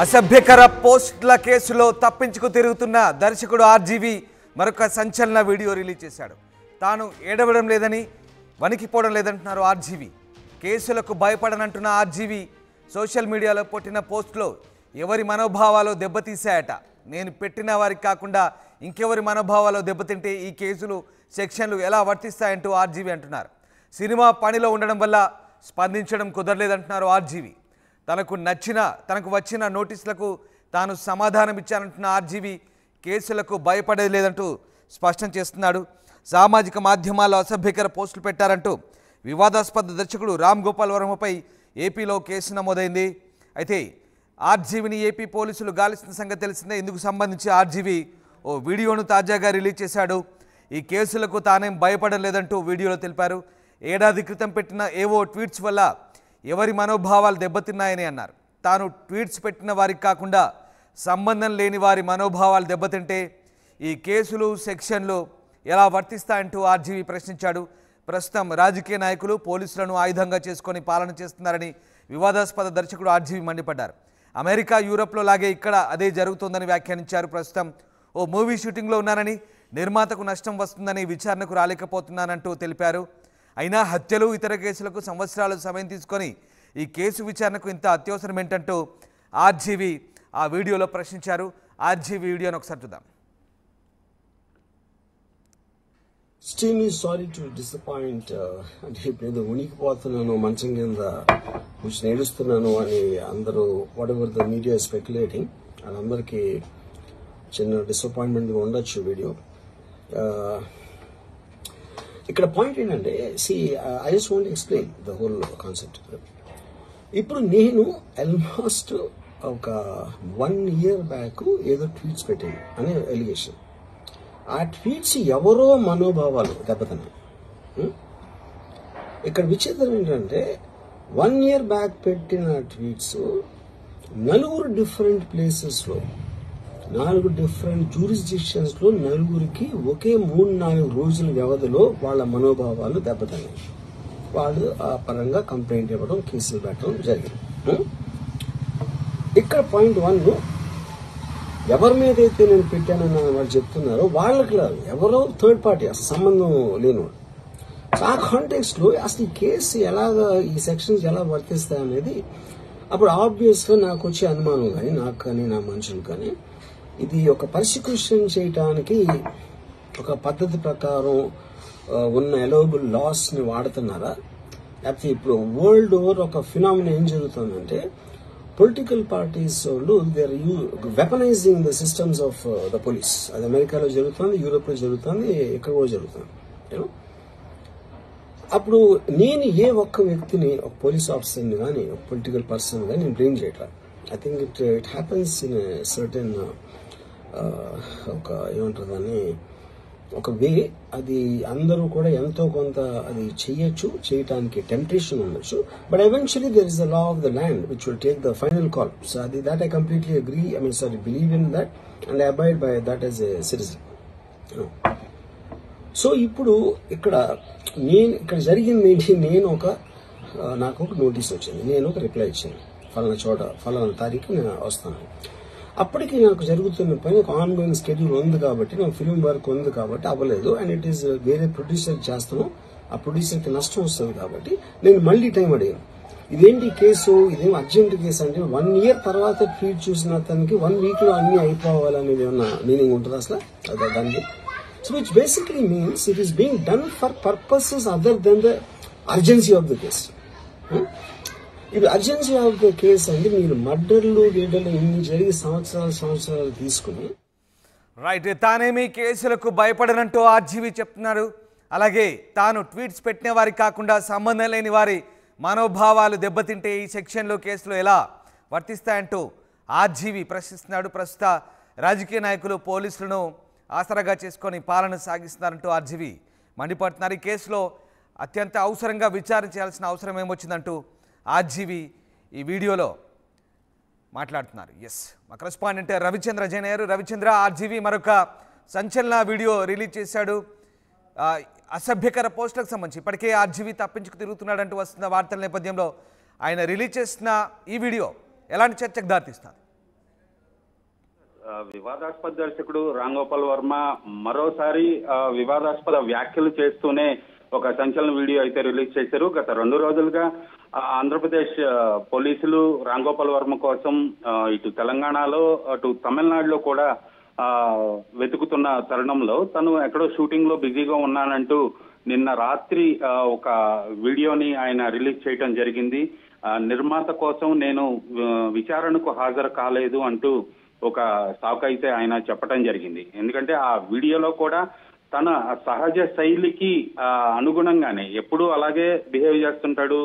అసభ్యకర పోస్టుల కేసులో తప్పించుకు తిరుగుతున్న దర్శకుడు ఆర్జీవి మరొక సంచలన వీడియో రిలీజ్ చేశాడు. తాను ఏడవడం లేదని వణికిపోవడం లేదంటున్నారు ఆర్జీవి. కేసులకు భయపడనంటున్న ఆర్జీవి సోషల్ మీడియాలో పెట్టిన పోస్టులో ఎవరి మనోభావాలు దెబ్బతీశాయట. నేను పెట్టిన వారికి కాకుండా ఇంకెవరి మనోభావాలు దెబ్బతింటే ఈ కేసులు సెక్షన్లు ఎలా వర్తిస్తాయంటూ ఆర్జీవి అంటున్నారు. సినిమా పనిలో ఉండడం వల్ల స్పందించడం కుదరలేదంటున్నారు ఆర్జీవి. తనకు వచ్చిన నోటీసులకు తాను సమాధానం ఇచ్చానంటున్న ఆర్జీవి కేసులకు భయపడేది లేదంటూ స్పష్టం చేస్తున్నాడు. సామాజిక మాధ్యమాల్లో అసభ్యకర పోస్టులు పెట్టారంటూ వివాదాస్పద దర్శకుడు రామ్ గోపాల్ వర్మపై ఏపీలో కేసు నమోదైంది. అయితే ఆర్జీవిని ఏపీ పోలీసులు గాలిస్తున్న సంగతి తెలిసిందే. ఇందుకు సంబంధించి ఆర్జీవి ఓ వీడియోను తాజాగా రిలీజ్ చేశాడు. ఈ కేసులకు తానేం భయపడడం లేదంటూ వీడియోలో తెలిపారు. ఏడాది క్రితం పెట్టిన ఏవో ట్వీట్స్ వల్ల ఎవరి మనోభావాలు దెబ్బతిన్నాయని అన్నారు. తాను ట్వీట్స్ పెట్టిన వారికి కాకుండా సంబంధం లేని వారి మనోభావాలు దెబ్బతింటే ఈ కేసులు సెక్షన్లు ఎలా వర్తిస్తాయంటూ ఆర్జీవి ప్రశ్నించాడు. ప్రస్తుతం రాజకీయ నాయకులు పోలీసులను ఆయుధంగా చేసుకొని పాలన చేస్తున్నారని వివాదాస్పద దర్శకుడు ఆర్జీవి మండిపడ్డారు. అమెరికా, యూరప్లో లాగే ఇక్కడ అదే జరుగుతోందని వ్యాఖ్యానించారు. ప్రస్తుతం ఓ మూవీ షూటింగ్లో ఉన్నానని, నిర్మాతకు నష్టం వస్తుందని విచారణకు రాలేకపోతున్నానంటూ తెలిపారు. అయినా హత్యలు, ఇతర కేసులకు సంవత్సరాలు సమయం తీసుకొని ఈ కేసు విచారణకు ఇంత అత్యవసరం ఏంటంటూ ఆర్జీవి ఆ వీడియోలో ప్రశ్నించారు. ఆర్జీవి వీడియోను ఒకసారి చూద్దాం. Extremely sorry to disappoint అంటే ఇప్పుడు ఉనికిపోతున్నాను, మంచం కింద కూర్చొని ఏడుస్తున్నాను అని అందరూ what ever the media speculating వాళ్ళందరికీ చిన్న డిసప్పాయింట్మెంట్గా ఉండొచ్చు వీడియో. ఇక్కడ పాయింట్ ఏంటంటే I just want explain the whole concept. ఇప్పుడు నేను ఆల్మోస్ట్ ఒక 1 year బ్యాక్ ఏదో ట్వీట్స్ పెట్టాను అనే ఎలిగేషన్. ఆ ట్వీట్స్ ఎవరో మనోభావాలు దెబ్బతిన్నాయి. ఇక్కడ విచిత్రం ఏంటంటే 1 year బ్యాక్ పెట్టిన ట్వీట్స్ 4 డిఫరెంట్ ప్లేసెస్లో 4 డిఫరెంట్ జ్యూరిస్డిక్షన్స్లో 4కి ఒకే 3-4 రోజుల వ్యవధిలో వాళ్ళ మనోభావాలు దెబ్బతిన్నాయి. వాళ్ళు ఆ పరంగా కంప్లైంట్ ఇవ్వడం, కేసులు పెట్టడం జరిగింది. ఇక్కడ పాయింట్ 1, ఎవరి మీద అయితే నేను పెట్టానని వాళ్ళు చెప్తున్నారో వాళ్ళకి లేదు, ఎవరో థర్డ్ పార్టీ, అసలు సంబంధం లేనివాడు. ఆ కాంటెక్స్ట్ లో అసలు ఈ కేసు ఎలాగా, ఈ సెక్షన్స్ ఎలా వర్తిస్తాయి అనేది అప్పుడు ఆబ్వియస్ గా నాకు వచ్చే అనుమానం కానీ, నాకు కానీ నా మనుషులు కానీ, ఇది ఒక పర్సిక్యూషన్ చేయటానికి ఒక పద్ధతి ప్రకారం ఉన్న ఎలవబుల్ లాస్ ని వాడుతున్నారా, లేకపోతే ఇప్పుడు వరల్డ్ ఓవర్ ఒక ఫినామినా ఏం జరుగుతుందంటే పొలిటికల్ పార్టీస్ వాళ్ళు they are weaponising the systems of the police. అది అమెరికాలో జరుగుతుంది, యూరోప్ లో జరుగుతుంది, ఎక్కడ కూడా జరుగుతుంది. అప్పుడు నేను ఏ ఒక్క వ్యక్తిని, ఒక పోలీస్ ఆఫీసర్ని కానీ, ఒక పొలిటికల్ పర్సన్ కానీ నేను బ్లేమ్ చేయట్లా. I think it happens in certain ఒక ఏమంటారు దాన్ని, ఒక వే. అది అందరూ కూడా ఎంతో కొంత అది చేయటానికి టెంప్టేషన్ ఉండొచ్చు. But eventually there is the law of the land which will take the final call. So అది that I completely agree, believe in that and I abide by that as a citizen. So ఇప్పుడు ఇక్కడ జరిగింది ఏంటి, నాకు ఒక notice వచ్చింది, నేను ఒక రిప్లై ఇచ్చాను, ఫలానా చోట ఫలానా తారీఖు నేను వస్తాను. అప్పటికి నాకు జరుగుతున్న పని ఒక ఆన్గోయింగ్ స్కెడ్యూల్ ఉంది కాబట్టి, నాకు ఫిల్మ్ వర్క్ ఉంది కాబట్టి అవ్వలేదు. అండ్ ఇట్ ఈస్ వేరే ప్రొడ్యూసర్ చేస్తాను, ఆ ప్రొడ్యూసర్కి నష్టం వస్తుంది కాబట్టి నేను మళ్ళీ టైం అడిగాను. ఇదేంటి కేసు, ఇదేం అర్జెంట్ కేసు అంటే 1 year తర్వాత ట్వీట్ చూసిన అతనికి 1 week లో అన్ని అయిపోవాలనేది ఏమన్నా మీనింగ్ ఉంటుంది అసలు దానికి? So which basically means it is being done for purposes other than the urgency of the case. ఇది అర్జెన్సీ ఆఫ్ ద కేసు అంటే మీరు మర్డర్లు గేడర్లు ఇన్ని జరిగి సంవత్సరాలు తీసుకుని రైట్. తానేమి కేసులకు భయపడనంటూ ఆర్జీవి చెప్తున్నారు. అలాగే తాను ట్వీట్స్ పెట్టిన వారికి కాకుండా సంబంధం లేని వారి మనోభావాలు దెబ్బతింటే ఈ సెక్షన్లు, కేసులు ఎలా వర్తిస్తాయంటూ ఆర్జీవి ప్రశ్నిస్తున్నాడు. ప్రస్తుత రాజకీయ నాయకులు పోలీసులను ఆసరాగా చేసుకొని పాలన సాగిస్తున్నారంటూ ఆర్జీవి మండిపడుతున్నారు. ఈ కేసులో అత్యంత అవసరంగా విచారణ చేయాల్సిన అవసరం ఏమొచ్చిందంటూ ఆర్జీవి ఈ వీడియోలో మాట్లాడుతున్నారు. మా కరెస్పాండెంట్ రవిచంద్ర జైన్ అయ్యారు. రవిచంద్ర, ఆర్జీవి మరొక సంచలన వీడియో రిలీజ్ చేశాడు. అసభ్యకర పోస్టులకు సంబంధించి ఇప్పటికే ఆర్జీవి తప్పించుకు తిరుగుతున్నాడంటూ వస్తున్న వార్తల నేపథ్యంలో ఆయన రిలీజ్ చేసిన ఈ వీడియో ఎలాంటి చర్చకు దారితీస్తారు? వివాదాస్పద దర్శకుడు రామ్ గోపాల్ వర్మ మరోసారి వివాదాస్పద వ్యాఖ్యలు చేస్తూనే ఒక సంచలన వీడియో అయితే రిలీజ్ చేశారు. గత 2 రోజులుగా ఆంధ్రప్రదేశ్ పోలీసులు రామ్ గోపాల్ వర్మ కోసం ఇటు తెలంగాణలో అటు తమిళనాడులో కూడా వెతుకుతున్న తరుణంలో తను ఎక్కడో షూటింగ్ లో బిజీగా ఉన్నానంటూ నిన్న రాత్రి ఒక వీడియోని ఆయన రిలీజ్ చేయడం జరిగింది. నిర్మాత కోసం నేను విచారణకు హాజరు కాలేదు అంటూ ఒక సాకు అయితే ఆయన చెప్పడం జరిగింది. ఎందుకంటే ఆ వీడియోలో కూడా తన సహజ శైలికి అనుగుణంగానే ఎప్పుడూ అలాగే బిహేవ్ చేస్తుంటాడు.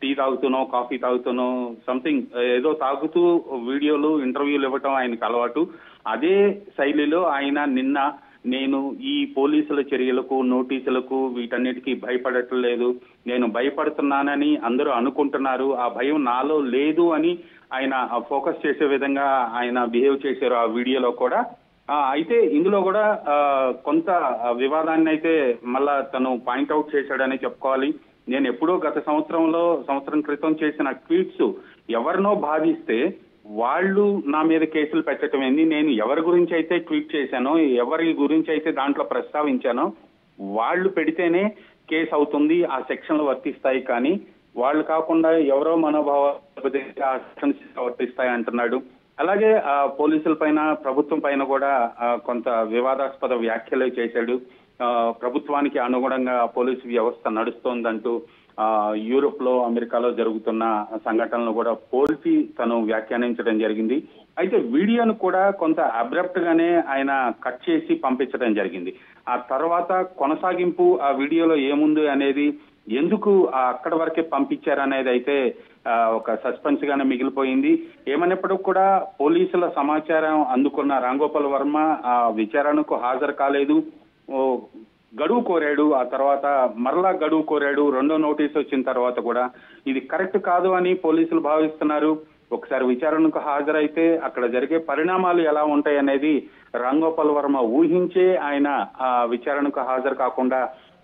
టీ తాగుతూనో కాఫీ తాగుతూనో సంథింగ్ ఏదో తాగుతూ వీడియోలు ఇంటర్వ్యూలు ఇవ్వటం ఆయనకు అలవాటు. అదే శైలిలో ఆయన నిన్న నేను ఈ పోలీసుల చర్యలకు నోటీసులకు వీటన్నిటికీ భయపడట్లేదు, నేను భయపడుతున్నానని అందరూ అనుకుంటున్నారు, ఆ భయం నాలో లేదు అని ఆయన ఫోకస్ చేసే విధంగా ఆయన బిహేవ్ చేశారు ఆ వీడియోలో కూడా. అయితే ఇందులో కూడా కొంత వివాదాన్ని అయితే మళ్ళా తను పాయింట్అవుట్ చేశాడని చెప్పుకోవాలి. నేను ఎప్పుడో గత సంవత్సరం క్రితం చేసిన ట్వీట్స్ ఎవరినో బాధిస్తే వాళ్ళు నా మీద కేసులు పెట్టడం ఏంది, నేను ఎవరి గురించి అయితే ట్వీట్ చేశానో ఎవరి గురించి అయితే దాంట్లో ప్రస్తావించానో వాళ్ళు పెడితేనే కేసు అవుతుంది, ఆ సెక్షన్లు వర్తిస్తాయి, కానీ వాళ్ళు కాకుండా ఎవరో మనోభావాలు ఆ సెక్షన్స్ వర్తిస్తాయి అంటున్నాడు. అలాగే పోలీసుల పైన ప్రభుత్వం పైన కూడా కొంత వివాదాస్పద వ్యాఖ్యలు చేశాడు. ప్రభుత్వానికి అనుగుణంగా పోలీసు వ్యవస్థ నడుస్తోందంటూ యూరోప్ లో అమెరికాలో జరుగుతున్న సంఘటనలు కూడా పోల్చి తను వ్యాఖ్యానించడం జరిగింది. అయితే వీడియోను కూడా కొంత అబ్రప్ట్ గానే ఆయన కట్ చేసి పంపించడం జరిగింది. ఆ తర్వాత కొనసాగింపు ఆ వీడియోలో ఏముంది అనేది, ఎందుకు అక్కడ వరకే పంపించారనేది అయితే ఒక సస్పెన్స్ గానే మిగిలిపోయింది. ఏమన్నప్పటికీ కూడా పోలీసుల సమాచారం అందుకున్న రామ్ గోపాల్ వర్మ విచారణకు హాజరు కాలేదు, గడువు కోరాడు. ఆ తర్వాత మరలా గడువు కోరాడు. 2వ నోటీస్ వచ్చిన తర్వాత కూడా ఇది కరెక్ట్ కాదు అని పోలీసులు భావిస్తున్నారు. ఒకసారి విచారణకు హాజరైతే అక్కడ జరిగే పరిణామాలు ఎలా ఉంటాయి అనేది రామ్ గోపాల్ వర్మ ఊహించే ఆయన విచారణకు హాజరు కాకుండా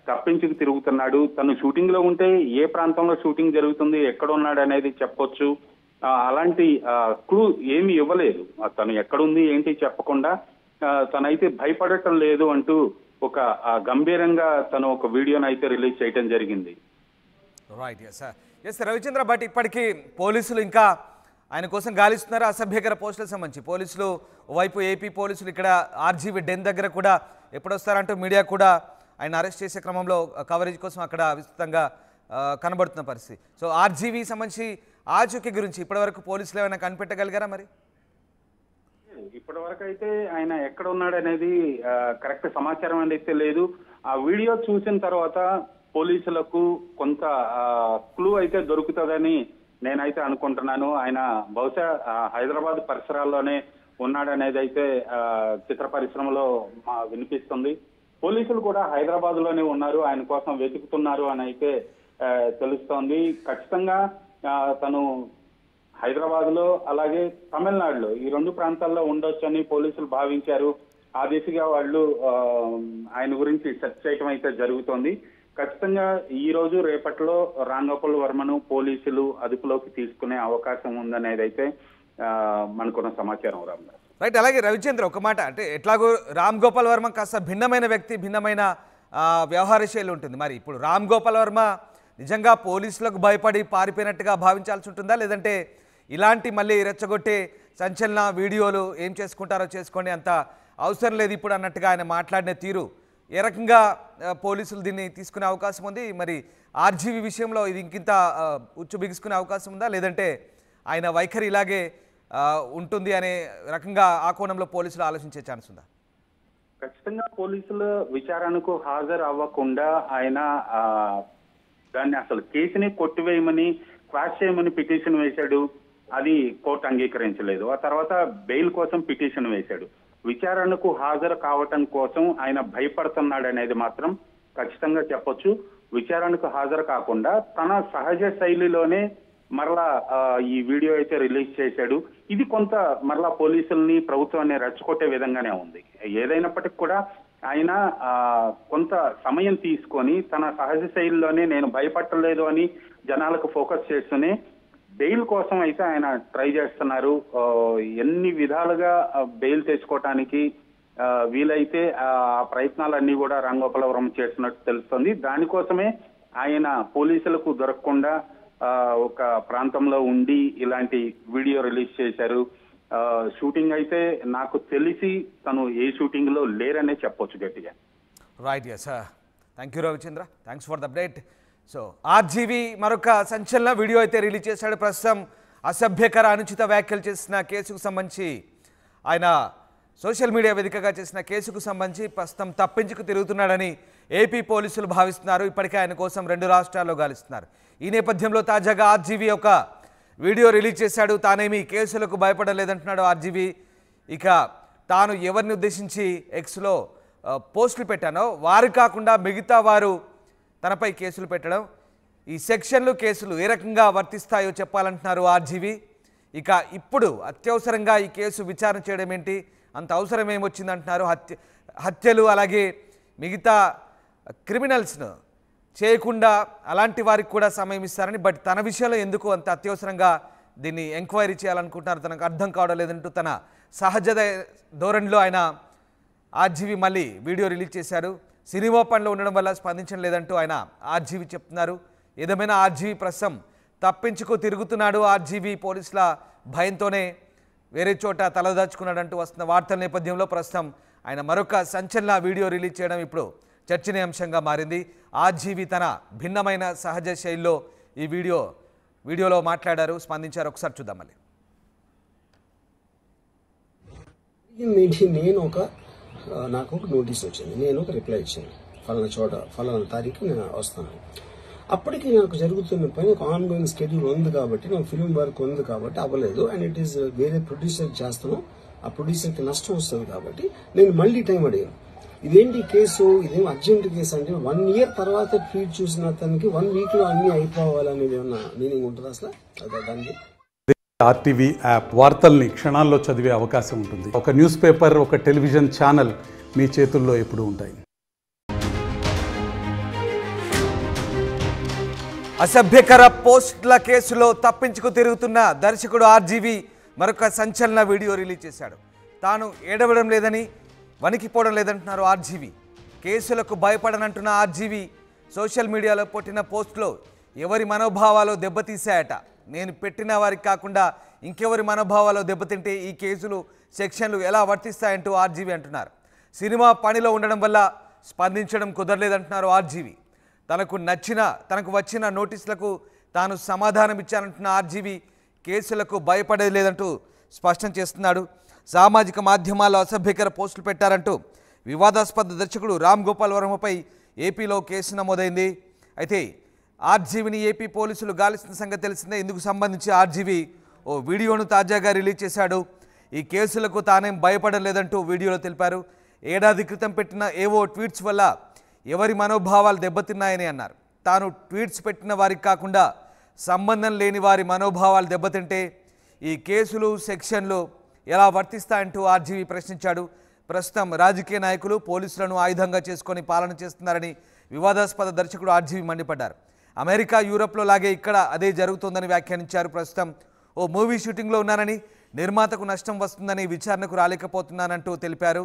తప్పించుకు తిరుగుతున్నాడు. తను షూటింగ్ లో ఉంటే ఏ ప్రాంతంలో షూటింగ్ జరుగుతుంది, ఎక్కడ ఉన్నాడు అనేది చెప్పొచ్చు. అలాంటి క్లూ ఏమి ఇవ్వలేదు. తను ఎక్కడుంది ఏంటి చెప్పకుండా తనైతే భయపడటం లేదు అంటూ ఒక గంభీరంగా తను ఒక వీడియోని అయితే రిలీజ్ చేయడం జరిగింది. రైట్. ఎస్ రవిచంద్ర, బట్ ఇప్పటికీ పోలీసులు ఇంకా ఆయన కోసం గాలిస్తున్నారు. అసభ్యకర పోస్టులకు సంబంధించి పోలీసులు వైపు ఏపీ పోలీసులు ఇక్కడ ఆర్జీవీ డెన్ దగ్గర కూడా ఎప్పుడొస్తారంటూ మీడియా కూడా ఆయన అరెస్ట్ చేసే క్రమంలో కవరేజ్ కోసం అక్కడ విస్తృతంగా కనబడుతున్న పరిస్థితి. సో ఆర్జీవీ సంబంధించి ఆచూకీ గురించి ఇప్పటివరకు పోలీసులు ఏమైనా కనిపెట్టగలిగారా? మరి ఇప్పటి వరకు అయితే ఆయన ఎక్కడ ఉన్నాడు అనేది కరెక్ట్ సమాచారం అనేది లేదు. ఆ వీడియో చూసిన తర్వాత పోలీసులకు కొంత క్లూ అయితే దొరుకుతుందని నేనైతే అనుకుంటున్నాను. ఆయన బహుశా హైదరాబాద్ పరిసరాల్లోనే ఉన్నాడనేది అయితే చిత్ర పరిశ్రమలో వినిపిస్తుంది. పోలీసులు కూడా హైదరాబాద్ లోనే ఉన్నారు, ఆయన కోసం వెతుకుతున్నారు అని అయితే తెలుస్తోంది. ఖచ్చితంగా తను హైదరాబాద్ లో అలాగే తమిళనాడులో ఈ 2 ప్రాంతాల్లో ఉండొచ్చు అని పోలీసులు భావించారు. ఆ దిశగా వాళ్ళు ఆయన గురించి సెర్చ్ చేయడం అయితే జరుగుతోంది. ఖచ్చితంగా ఈ రోజు రేపట్లో రామ్ గోపాల్ వర్మను పోలీసులు అదుపులోకి తీసుకునే అవకాశం ఉందనేది అయితే మనకున్న సమాచారం. రైట్. అలాగే రవిచంద్ర, ఒక మాట అంటే ఎట్లాగో రామ్ గోపాల్ వర్మ కాస్త భిన్నమైన వ్యక్తి, భిన్నమైన వ్యవహార శైలి ఉంటుంది. మరి ఇప్పుడు రామ్ గోపాల్ వర్మ నిజంగా పోలీసులకు భయపడి పారిపోయినట్టుగా భావించాల్సి ఉంటుందా, లేదంటే ఇలాంటి మళ్ళీ రెచ్చగొట్టే సంచలన వీడియోలు ఏం చేసుకుంటారో చేసుకోండి, అంత అవసరం లేదు ఇప్పుడు అన్నట్టుగా ఆయన మాట్లాడిన తీరు ఏ రకంగా పోలీసులు దీన్ని తీసుకునే అవకాశం ఉంది? మరి ఆర్జీవీ విషయంలో ఇది ఇంకింత ఉచ్చు బిగుసుకునే అవకాశం ఉందా, లేదంటే ఆయన వైఖరి ఇలాగే ఉంటుంది అనే రకంగా ఆ కోణంలో పోలీసులు ఆలోచించే ఛాన్స్ ఉందా? ఖచ్చితంగా పోలీసులు విచారణకు హాజరు అవ్వకుండా ఆయన దాన్ని అసలు కేసుని కొట్టివేయమని క్వాష్ చేయమని పిటిషన్ వేశాడు. అది కోర్టు అంగీకరించలేదు. ఆ తర్వాత బెయిల్ కోసం పిటిషన్ వేశాడు. విచారణకు హాజరు కావటం కోసం ఆయన భయపడుతున్నాడు అనేది మాత్రం ఖచ్చితంగా చెప్పొచ్చు. విచారణకు హాజరు కాకుండా తన సహజ శైలిలోనే మరలా ఈ వీడియో అయితే రిలీజ్ చేశాడు. ఇది కొంత మరలా పోలీసుల్ని ప్రభుత్వాన్ని రెచ్చగొట్టే విధంగానే ఉంది. ఏదైనప్పటికీ కూడా ఆయన కొంత సమయం తీసుకొని తన సహజ శైలిలోనే నేను భయపడలేదు అని జనాలకు ఫోకస్ చేస్తూనే బెయిల్ కోసం అయితే ఆయన ట్రై చేస్తున్నారు. ఎన్ని విధాలుగా బెయిల్ తెచ్చుకోవటానికి వీలైతే ఆ ప్రయత్నాలన్నీ కూడా రాంగోపాలవరం చేస్తున్నట్టు తెలుస్తోంది. దానికోసమే ఆయన పోలీసులకు దొరకకుండా ఒక ప్రాంతంలో ఉండి ఇలాంటి వీడియో రిలీజ్ చేశారు. షూటింగ్ అయితే నాకు తెలిసి తను ఏ షూటింగ్ లో లేరనే చెప్పొచ్చు గట్టిగా. Right, yes, thank you Ravichandra, thanks for the update. So RGV మరొక సంచలన వీడియో అయితే రిలీజ్ చేశాడు. ప్రస్తుతం అసభ్యకర అనుచిత వ్యాఖ్యలు చేసిన కేసుకు సంబంధించి ఆయన సోషల్ మీడియా వేదికగా చేసిన కేసుకు సంబంధించి ప్రస్తుతం తప్పించుకు తిరుగుతున్నాడని ఏపీ పోలీసులు భావిస్తున్నారు. ఇప్పటికే ఆయన కోసం 2 రాష్ట్రాల్లో గాలిస్తున్నారు. ఈ నేపథ్యంలో తాజాగా ఆర్జీవి ఒక వీడియో రిలీజ్ చేశాడు. తానేమి కేసులకు భయపడలేదంటున్నాడు ఆర్జీవి. ఇక తాను ఎవరిని ఉద్దేశించి ఎక్స్లో పోస్టులు పెట్టానో వారు కాకుండా మిగతా వారు తనపై కేసులు పెట్టడం, ఈ సెక్షన్లు కేసులు ఏ రకంగా వర్తిస్తాయో చెప్పాలంటున్నారు ఆర్జీవి. ఇక ఇప్పుడు అత్యవసరంగా ఈ కేసు విచారణ చేయడం ఏంటి, అంత అవసరం ఏమొచ్చిందంటున్నారు. హత్యలు అలాగే మిగతా క్రిమినల్స్ను చేయకుండా అలాంటి వారికి కూడా సమయం ఇస్తారని, బట్ తన విషయంలో ఎందుకు అంత అత్యవసరంగా దీన్ని ఎంక్వైరీ చేయాలనుకుంటున్నారు తనకు అర్థం కావడం లేదంటూ తన సహజ ధోరణిలో ఆయన ఆర్జీవి మళ్ళీ వీడియో రిలీజ్ చేశారు. సినిమా పనిలో ఉండడం వల్ల స్పందించడం లేదంటూ ఆయన ఆర్జీవి చెప్తున్నారు. ఏదేమైనా ఆర్జీవి ప్రస్తుతం తప్పించుకు తిరుగుతున్నాడు. ఆర్జీవి పోలీసుల భయంతోనే వేరే చోట తలదాచుకున్నాడంటూ వస్తున్న వార్తల నేపథ్యంలో ప్రస్తుతం ఆయన మరొక సంచలన వీడియో రిలీజ్ చేయడం ఇప్పుడు చర్చనీయాంశంగా మారింది. ఆర్జీవి తన భిన్నమైన సహజ శైలిలో ఈ వీడియోలో మాట్లాడారు, స్పందించారు. ఒకసారి చూద్దాం మళ్ళీ. నాకు ఒక నోటీస్ వచ్చింది, నేను ఒక రిప్లై ఇచ్చాను, ఫలానా చోట ఫలానా తారీఖు నేను వస్తాను. అప్పటికి నాకు జరుగుతున్న పని ఒక ఆన్గోయింగ్ స్కెడ్యూల్ ఉంది కాబట్టి, నాకు ఫిల్మ్ వర్క్ ఉంది కాబట్టి అవ్వలేదు. అండ్ ఇట్ ఈస్ వేరే ప్రొడ్యూసర్ చేస్తాను, ఆ ప్రొడ్యూసర్కి నష్టం వస్తుంది కాబట్టి నేను మళ్ళీ టైం అడిగాను. ఇదేంటి కేసు, ఇదేం అర్జెంట్ కేసు అంటే 1 year తర్వాత ట్వీట్ చూసిన అతనికి 1 week లో అన్ని అయిపోవాలనేది ఏమన్నా మీనింగ్ ఉంటుంది అసలు దానికి? ఆర్టీవీ యాప్ వార్తల్ని క్షణాల్లో చదివే అవకాశం ఉంటుంది. ఒక న్యూస్ పేపర్, ఒక టెలివిజన్ ఛానల్ మీ చేతుల్లో ఎప్పుడూ ఉంటాయి. అసభ్యకర పోస్టుల కేసులో తప్పించుకు తిరుగుతున్న దర్శకుడు ఆర్జీవి మరొక సంచలన వీడియో రిలీజ్ చేశాడు. తాను ఏడవడం లేదని, వణికిపోవడం లేదంటున్నారు ఆర్జీవి. కేసులకు భయపడనంటున్న ఆర్జీవి సోషల్ మీడియాలో పెట్టిన పోస్టులో ఎవరి మనోభావాలు దెబ్బతీశాయట. నేను పెట్టిన వారికి కాకుండా ఇంకెవరి మనోభావాలు దెబ్బతింటే ఈ కేసులు సెక్షన్లు ఎలా వర్తిస్తాయంటూ ఆర్జీవి అంటున్నారు. సినిమా పనిలో ఉండడం వల్ల స్పందించడం కుదరలేదంటున్నారు ఆర్జీవి. తనకు వచ్చిన నోటీసులకు తాను సమాధానం ఇచ్చానంటున్న ఆర్జీవి కేసులకు భయపడలేదంటూ స్పష్టం చేస్తున్నాడు. సామాజిక మాధ్యమాల్లో అసభ్యకర పోస్టులు పెట్టారంటూ వివాదాస్పద దర్శకుడు రామ్ గోపాల్ వర్మపై ఏపీలో కేసు నమోదైంది. అయితే ఆర్జీవిని ఏపీ పోలీసులు గాలిస్తున్న సంగతి తెలిసిందే. ఇందుకు సంబంధించి ఆర్జీవి ఓ వీడియోను తాజాగా రిలీజ్ చేశాడు. ఈ కేసులకు తానేం భయపడలేదంటూ వీడియోలో తెలిపారు. ఏడాది క్రితం పెట్టిన ఏవో ట్వీట్స్ వల్ల ఎవరి మనోభావాలు దెబ్బతిన్నాయని అన్నారు. తాను ట్వీట్స్ పెట్టిన వారికి కాకుండా సంబంధం లేని వారి మనోభావాలు దెబ్బతింటే ఈ కేసులు సెక్షన్లు ఎలా వర్తిస్తాయంటూ ఆర్జీవి ప్రశ్నించాడు. ప్రస్తుతం రాజకీయ నాయకులు పోలీసులను ఆయుధంగా చేసుకొని పాలన చేస్తున్నారని వివాదాస్పద దర్శకుడు ఆర్జీవి మండిపడ్డారు. అమెరికా, యూరప్లో లాగే ఇక్కడ అదే జరుగుతోందని వ్యాఖ్యానించారు. ప్రస్తుతం ఓ మూవీ షూటింగ్లో ఉన్నానని, నిర్మాతకు నష్టం వస్తుందని విచారణకు రాలేకపోతున్నానంటూ తెలిపారు.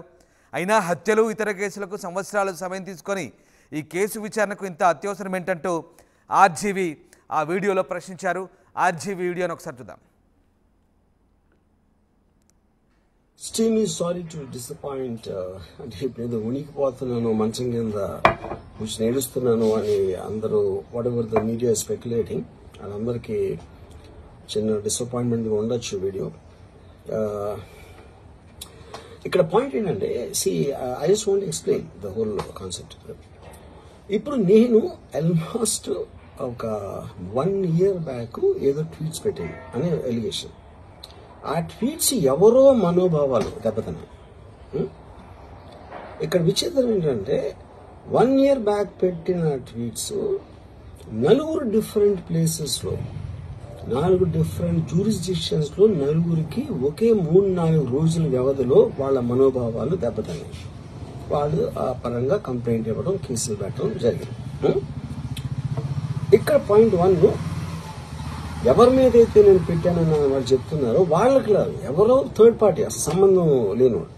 అయినా హత్యలు, ఇతర కేసులకు సంవత్సరాలు సమయం తీసుకొని ఈ కేసు విచారణకు ఇంత అత్యవసరం ఏంటంటూ ఆర్జీవి ఆ వీడియోలో ప్రశ్నించారు. ఆర్జీవి వీడియోను ఒకసారి చూద్దాం. Extremely sorry to disappoint. అంటే ఇప్పుడు ఉనికిపోతున్నాను, మంచం కింద కూర్చొని ఏడుస్తున్నాను అని అందరూ what ever the media speculating, వాళ్ళందరికీ చిన్న డిసప్పాయింట్మెంట్ ఉండొచ్చు వీడియో. ఇక్కడ పాయింట్ ఏంటంటే, I just want explain the whole concept. ఇప్పుడు నేను ఆల్మోస్ట్ ఒక 1 year బ్యాక్ ఏదో ట్వీట్స్ పెట్టాను అనే ఎలిగేషన్. ఆ ట్వీట్స్ ఎవరో మనోభావాలు దెబ్బతిన్నాయి. ఇక్కడ విచిత్రం ఏంటంటే 1 year బ్యాక్ పెట్టిన ట్వీట్స్ 4 different ప్లేసెస్లో, 4 different జ్యూరిస్డిక్షన్స్లో 4కి ఒకే 3-4 రోజుల వ్యవధిలో వాళ్ళ మనోభావాలు దెబ్బతిన్నాయి. వాళ్ళు ఆ పరంగా కంప్లైంట్ ఇవ్వడం, కేసులు పెట్టడం జరిగింది. ఇక్కడ పాయింట్ 1, ఎవరి మీద అయితే నేను పెట్టానని వాళ్ళు చెప్తున్నారో వాళ్ళకి లేదు, ఎవరో థర్డ్ పార్టీ, అసలు సంబంధం లేనివాడు.